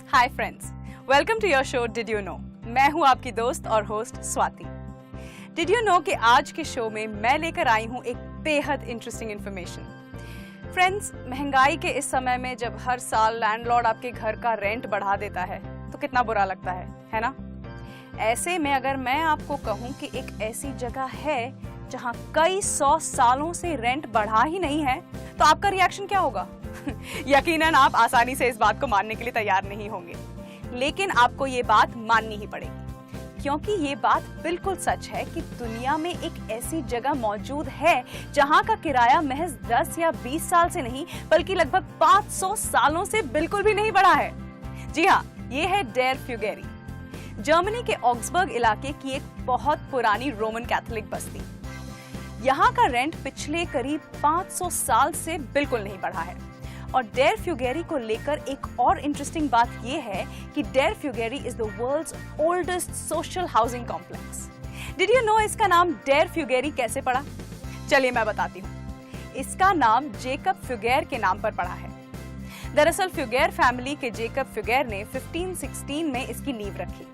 Hi friends, welcome to your show did you know. मैं हूं आपकी दोस्त और host Swati. Did you know के आज के शो में मैं लेकर आई हूं एक बेहद इंटरेस्टिंग इन्फॉर्मेशन। फ्रेंड्स, महंगाई के इस समय में जब हर साल लैंडलॉर्ड आपके घर का रेंट बढ़ा देता है तो कितना बुरा लगता है ना? ऐसे में अगर मैं आपको कहूं कि एक ऐसी जगह है जहां कई 100 सालों से रेंट बढ़ा ही नहीं है, तो आपका रिएक्शन क्या होगा? यकीनन आप आसानी से इस बात को मानने के लिए तैयार नहीं होंगे, लेकिन आपको ये बात माननी ही पड़ेगी, क्योंकि ये बात बिल्कुल सच है कि दुनिया में एक ऐसी जगह मौजूद है जहां का किराया महज 10 या 20 साल से नहीं बल्कि लगभग 500 सालों से बिल्कुल भी नहीं बढ़ा है। जी हाँ, ये है डेर फ्यूगेरी, जर्मनी के ऑक्सबर्ग इलाके की एक बहुत पुरानी रोमन कैथोलिक बस्ती। यहाँ का रेंट पिछले करीब 500 साल से बिल्कुल नहीं बढ़ा है। और डेर फ्यूगेरी को लेकर एक और इंटरेस्टिंग बात यह है कि Der Fuggerei is the world's oldest social housing complex. Did you know इसका नाम डेर फ्यूगेरी कैसे पड़ा? चलिए मैं बताती हूँ। इसका नाम जेकब फ्यूगेर के नाम पर पड़ा है। दरअसल फ्यूगेर फैमिली के जेकब फ्यूगेर ने 1516 में इसकी नींव रखी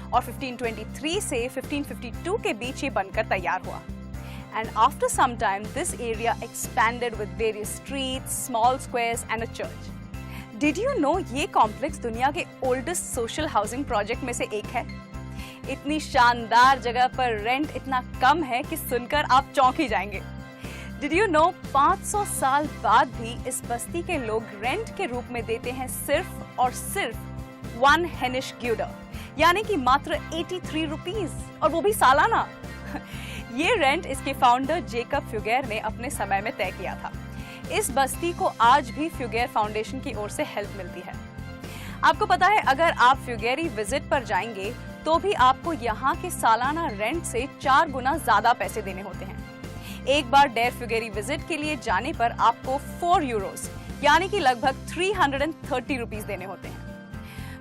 और 1523 से 1552 के बीच ये बनकर तैयार हुआ। And after some time, this area expanded with various streets, small squares and a church. Did you know ये कॉम्प्लेक्स दुनिया के oldest social housing project में से एक है? इतनी शानदार जगह पर रेंट इतना कम है कि सुनकर आप चौंक ही जाएंगे। Did you know 500 साल बाद भी इस बस्ती के लोग रेंट के रूप में देते हैं सिर्फ और सिर्फ 1 हेनिश ग्यूडर, यानी कि मात्र 83 रुपीस, और वो भी सालाना। ये रेंट इसके फाउंडर जेकब फ्यूगेर ने अपने समय में तय किया था। इस बस्ती को आज भी फ्यूगेर फाउंडेशन की ओर से हेल्प मिलती है। आपको पता है, अगर आप फ्यूगेरी विजिट पर जाएंगे तो भी आपको यहाँ के सालाना रेंट से 4 गुना ज्यादा पैसे देने होते हैं। एक बार डेर फ्यूगेरी विजिट के लिए जाने पर आपको 4 यूरोस यानी कि लगभग 330 रुपीस देने होते हैं।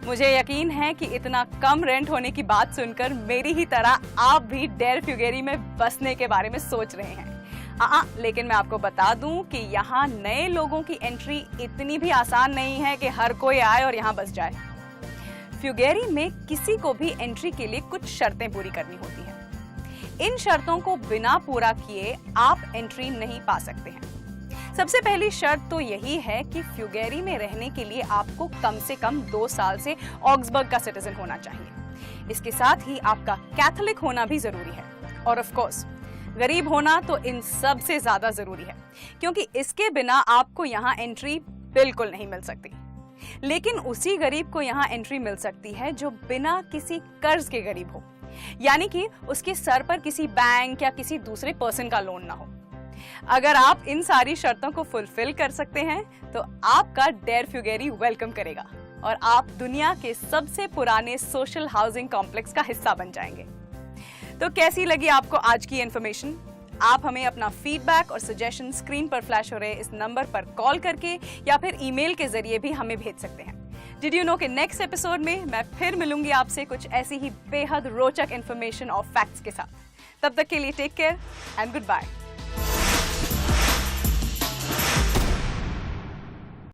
मुझे यकीन है कि इतना कम रेंट होने की बात सुनकर मेरी ही तरह आप भी डेर फ्यूगेरी में बसने के बारे में सोच रहे हैं। लेकिन मैं आपको बता दूं कि यहाँ नए लोगों की एंट्री इतनी भी आसान नहीं है कि हर कोई आए और यहाँ बस जाए। फ्यूगेरी में किसी को भी एंट्री के लिए कुछ शर्तें पूरी करनी होती हैं। इन शर्तों को बिना पूरा किए आप एंट्री नहीं पा सकते हैं। सबसे पहली शर्त तो यही है कि फ्यूगेरी में रहने के लिए आपको कम से कम 2 साल से ऑक्सबर्ग का सिटीजन होना चाहिए। इसके साथ ही आपका कैथोलिक होना भी जरूरी है, और ऑफ कोर्स गरीब होना तो इन सब से ज्यादा जरूरी है, क्योंकि इसके बिना आपको यहाँ एंट्री बिल्कुल नहीं मिल सकती। लेकिन उसी गरीब को यहाँ एंट्री मिल सकती है जो बिना किसी कर्ज के गरीब हो, यानी कि उसके सर पर किसी बैंक या किसी दूसरे पर्सन का लोन ना हो। अगर आप इन सारी शर्तों को फुलफिल कर सकते हैं तो आपका डेर फ्यूगेरी वेलकम करेगा और आप दुनिया के सबसे पुराने सोशल हाउसिंग कॉम्प्लेक्स का हिस्सा बन जाएंगे। तो कैसी लगी आपको आज की इंफॉर्मेशन? आप हमें अपना फीडबैक और सजेशन स्क्रीन पर फ्लैश हो रहे इस नंबर पर कॉल करके या फिर ईमेल के जरिए भी हमें भेज सकते हैं। डिड यू नो के नेक्स्ट एपिसोड में मैं फिर मिलूंगी आपसे कुछ ऐसी ही बेहद रोचक इंफॉर्मेशन और फैक्ट्स के साथ। तब तक के लिए take care and good bye.